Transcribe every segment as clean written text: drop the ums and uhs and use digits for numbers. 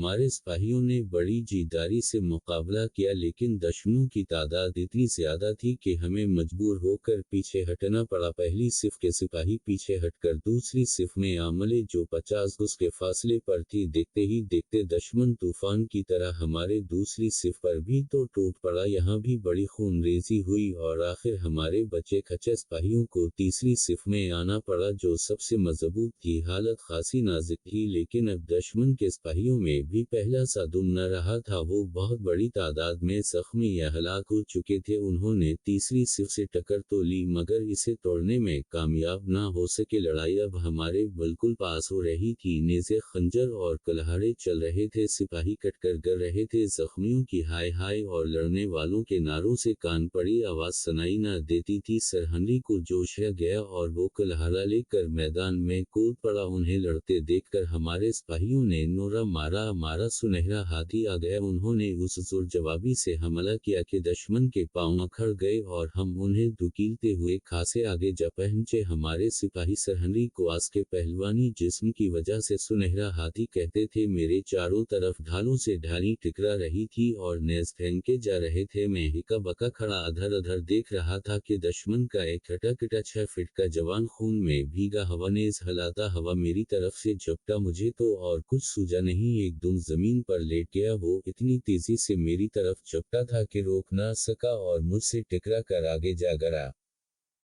ہمارے سپاہیوں نے بڑی جیداری سے مقابلہ کیا، لیکن دشمنوں کی تعداد اتنی زیادہ تھی کہ ہمیں مجبور ہو کر پیچھے ہٹنا پڑا۔ پہلی صف کے سپاہی پیچھے ہٹ کر دوسری صف میں عملے جو 50 گز کے فاصلے پر تھی، دیکھتے ہی دیکھتے دشمن طوفان کی طرح ہمارے دوسری صف پر بھی تو ٹوٹ پڑا۔ یہاں بھی بڑی خون ریزی ہوئی اور آخر ہمارے بچے کھچے سپاہیوں کو تیسری صف میں آنا پڑا جو سب سے مضبوط تھی۔ حالت خاصی نازک تھی، لیکن اب دشمن کے سپاہیوں میں بھی پہلا سا دم نہ رہا تھا۔ وہ بہت بڑی تعداد میں زخمی یا ہلاک ہو چکے تھے۔ انہوں نے تیسری صف سے ٹکر تو لی مگر اسے توڑنے میں کامیاب نہ ہو سکے۔ لڑائی اب ہمارے بالکل پاس ہو رہی تھی، نیزے، خنجر اور کلہاڑے چل رہے تھے، سپاہی کٹ کر گر رہے تھے، زخمیوں کی ہائے ہائے اور لڑنے والوں کے نعروں سے کان پڑی آواز سنائی نہ دیتی تھی۔ سر ہنری کو جوش آ گیا اور وہ کلہاڑا لے کر میدان میں کود پڑا۔ انہیں لڑتے دیکھ کر ہمارے سپاہیوں نے نعرہ مارا، ہمارا سنہرا ہاتھی آ گیا۔ انہوں نے اس زور جوابی سے حملہ کیا کہ دشمن کے پاؤں اکھڑ گئے اور ہم انہیں دھکیلتے ہوئے خاصے آگے جا پہنچے۔ ہمارے سپاہی سر ہنری کو اس کے پہلوانی جسم کی وجہ سے سنہرا ہاتھی کہتے تھے۔ میرے چاروں طرف ڈھالوں سے ڈھالیں ٹکرا رہی تھی اور نیز پھینکے جا رہے تھے۔ میں ہکا بکا کھڑا ادھر ادھر دیکھ رہا تھا کہ دشمن کا ایک ہٹا کٹا 6 فٹ کا جوان خون میں بھیگا ہوا نیز ہلاتا ہوا میری طرف سے جھپٹا۔ مجھے تو اور کچھ سوجا نہیں، ایک دم زمین پر لیٹ گیا۔ وہ اتنی تیزی سے میری طرف جھپٹا تھا کہ روک نہ سکا اور مجھ سے ٹکرا کر آگے جا گرا۔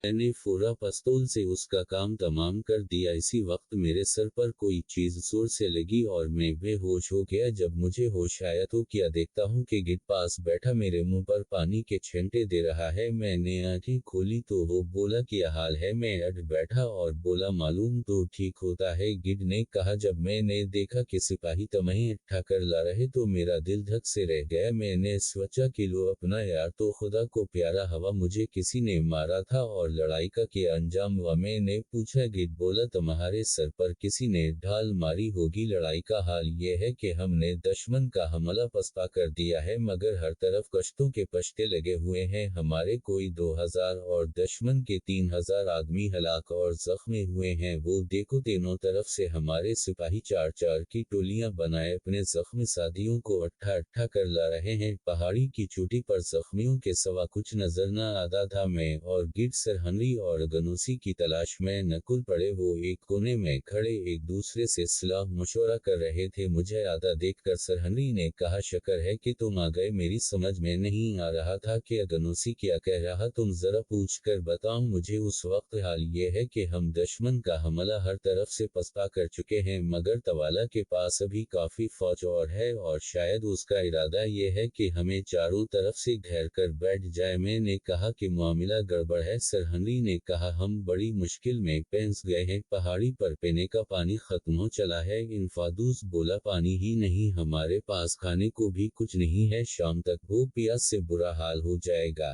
میں نے فورا پستول سے اس کا کام تمام کر دیا۔ اسی وقت میرے سر پر کوئی چیز زور سے لگی اور میں بے ہوش ہو گیا۔ جب مجھے ہوش آیا تو کیا دیکھتا ہوں کہ گڈ پاس بیٹھا میرے منہ پر پانی کے چھینٹے دے رہا ہے۔ میں نے آنکھیں کھولی تو وہ بولا کیا حال ہے؟ میں اٹھ بیٹھا اور بولا معلوم تو ٹھیک ہوتا ہے۔ گڈ نے کہا جب میں نے دیکھا کہ سپاہی تمہیں اٹھا کر لا رہے تو میرا دل دھک سے رہ گیا۔ میں نے سوچا کہ لو اپنا یار تو خدا کو پیارا ہوا، مجھے کسی نے مارا تھا اور لڑائی کا کیا انجام ہوا؟ میں نے پوچھا۔ گڈ بولا تمہارے سر پر کسی نے ڈھال ماری ہوگی۔ لڑائی کا حال یہ ہے کہ ہم نے دشمن کا حملہ پسپا کر دیا ہے مگر ہر طرف کشتوں کے پشتے لگے ہوئے ہیں۔ ہمارے کوئی 2000 اور دشمن کے 3000 آدمی ہلاک اور زخمی ہوئے ہیں۔ وہ دیکھو تینوں طرف سے ہمارے سپاہی 4-4 کی ٹولیاں بنائے اپنے زخمی ساتھیوں کو اٹھا اٹھا کر لا رہے ہیں۔ پہاڑی کی چوٹی پر زخمیوں کے سوا کچھ نظر نہ آتا تھا۔ میں اور گڈ سر ہنری اور گنوسی کی تلاش میں نکل پڑے۔ وہ ایک کونے میں کھڑے ایک دوسرے سے صلاح مشورہ کر رہے تھے۔ مجھے آتا دیکھ کر سر ہنری نے کہا شکر ہے کہ تم آ گئے، میری سمجھ میں نہیں آ رہا تھا کہ گنوسی کیا کہہ رہا، تم ذرا پوچھ کر بتاؤ مجھے۔ اس وقت حال یہ ہے کہ ہم دشمن کا حملہ ہر طرف سے پسپا کر چکے ہیں مگر توالا کے پاس ابھی کافی فوج اور ہے اور شاید اس کا ارادہ یہ ہے کہ ہمیں چاروں طرف سے گھیر کر بیٹھ جائے۔ میں نے کہا کہ معاملہ گڑبڑ ہے۔ سر ہنری نے کہا ہم بڑی مشکل میں پھنس گئے ہیں، پہاڑی پر پینے کا پانی ختم ہو چلا ہے۔ انفادوس بولا پانی ہی نہیں، ہمارے پاس کھانے کو بھی کچھ نہیں ہے، شام تک بھوک پیاس سے برا حال ہو جائے گا۔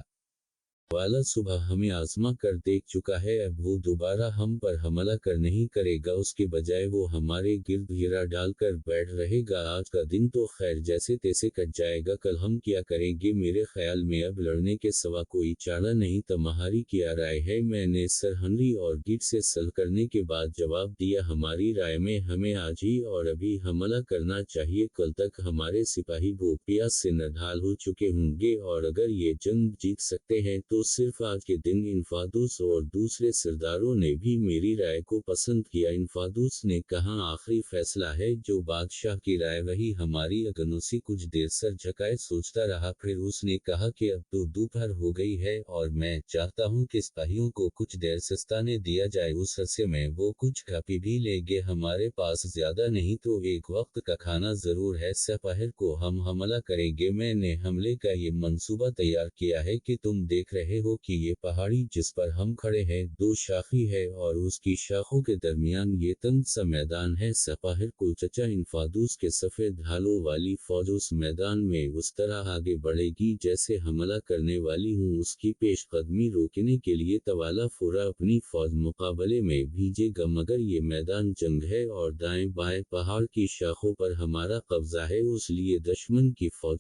والا صبح ہمیں آزما کر دیکھ چکا ہے، اب وہ دوبارہ ہم پر حملہ کر نہیں کرے گا، اس کے بجائے وہ ہمارے گرد گھیرا ڈال کر بیٹھ رہے گا۔ آج کا دن تو خیر جیسے تیسے کٹ جائے گا، کل ہم کیا کریں گے؟ میرے خیال میں اب لڑنے کے سوا کوئی چارہ نہیں، تمہاری کیا رائے ہے؟ میں نے سر ہنری اور گڈ سے صلح کرنے کے بعد جواب دیا ہماری رائے میں ہمیں آج ہی اور ابھی حملہ کرنا چاہیے، کل تک ہمارے سپاہی بھوک پیاس سے نڈھال ہو چکے ہوں گے اور اگر یہ جنگ جیت سکتے ہیں تو صرف آج کے دن۔ انفادوس اور دوسرے سرداروں نے بھی میری رائے کو پسند کیا۔ انفادوس نے کہا آخری فیصلہ ہے، جو بادشاہ کی رائے وہی ہماری۔ گنوسی کچھ دیر سر جھکائے سوچتا رہا، پھر اس نے کہا کہ اب تو دوپہر ہو گئی ہے اور میں چاہتا ہوں کہ سپاہیوں کو کچھ دیر سستانے دیا جائے، اس عرصے میں وہ کچھ کھا پی بھی لے گے، ہمارے پاس زیادہ نہیں تو ایک وقت کا کھانا ضرور ہے، سپہر کو ہم حملہ کریں گے۔ میں نے حملے کا یہ منصوبہ تیار کیا ہے کہ تم دیکھ رہے ہو کہ یہ پہاڑی جس پر ہم کھڑے ہیں 2 شاخی ہے اور اس کی شاخوں کے درمیان یہ تنگ سا میدان ہے، سپاہر کو چچا انفادوس کے سفید ڈھالوں والی فوج اس میدان میں اس طرح آگے بڑھے گی جیسے حملہ کرنے والی ہوں، اس کی پیش قدمی روکنے کے لیے توالا فورا اپنی فوج مقابلے میں بھیجے گا، مگر یہ میدان جنگ ہے اور دائیں بائیں پہاڑ کی شاخوں پر ہمارا قبضہ ہے، اس لیے دشمن کی فوج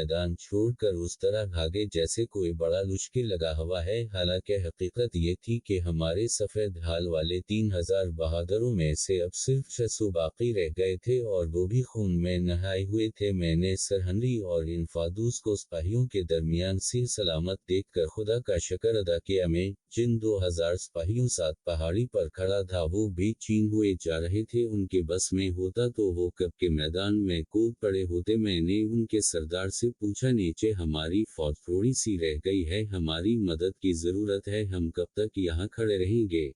میدان چھوڑ کر اس طرح بھاگے جیسے کوئی بڑا لشکر لگا ہوا ہے، حالانکہ حقیقت یہ تھی کہ ہمارے سفید ڈھال والے 3000 بہادروں میں سے اب صرف 600 باقی رہ گئے تھے اور وہ بھی خون میں نہائے ہوئے تھے۔ میں نے سر ہنری اور انفادوس کو سپاہیوں کے درمیان صحیح سلامت دیکھ کر خدا کا شکر ادا کیا۔ میں جن 2000 سپاہیوں ساتھ پہاڑی پر کھڑا تھا وہ بھی چین ہوئے جا رہے تھے، ان کے بس میں ہوتا تو وہ کب کے میدان میں کود پڑے ہوتے۔ میں نے ان کے سردار سے پوچھا، نیچے ہماری فوج تھوڑی سی رہ گئی ہے، ہماری مدد کی ضرورت ہے، ہم کب تک یہاں کھڑے رہیں گے؟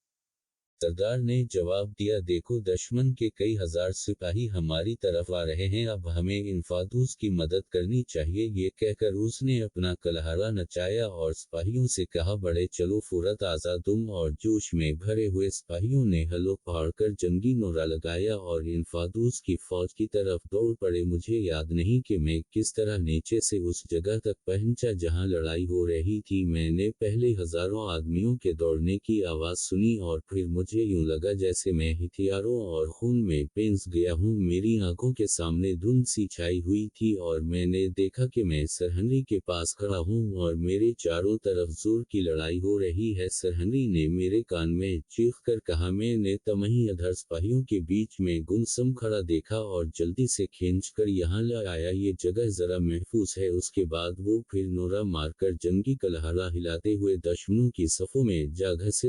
سردار نے جواب دیا، دیکھو دشمن کے کئی ہزار سپاہی ہماری طرف آ رہے ہیں، اب ہمیں انفادوس کی مدد کرنی چاہیے۔ یہ کہہ کر اس نے اپنا کلہاڑا نچایا اور سپاہیوں سے کہا، بڑے چلو فورت آزادم، اور جوش میں بھرے ہوئے سپاہیوں نے ہلو پھاڑ کر جنگی نعرہ لگایا اور انفادوس کی فوج کی طرف دوڑ پڑے۔ مجھے یاد نہیں کہ میں کس طرح نیچے سے اس جگہ تک پہنچا جہاں لڑائی ہو رہی تھی۔ میں نے پہلے ہزاروں آدمیوں کے دوڑنے کی آواز سنی اور پھر مجھے یوں لگا جیسے میں ہتھیاروں اور خون میں پینس گیا ہوں۔ میری آنکھوں کے سامنے دھند سی چھائی ہوئی تھی اور میں نے دیکھا کہ میں سر ہنری کے پاس کھڑا ہوں اور میرے چاروں طرف زور کی لڑائی ہو رہی ہے۔ سر ہنری نے میرے کان میں چیخ کر کہا، میں نے تمہیں ادھر سپاہیوں کے بیچ میں گمسم کھڑا دیکھا اور جلدی سے کھینچ کر یہاں لے آیا، یہ جگہ ذرا محفوظ ہے۔ اس کے بعد وہ پھر نعرہ مار کر جنگی کلہاڑا ہلاتے ہوئے دشمنوں کی صفوں میں جا گھسے۔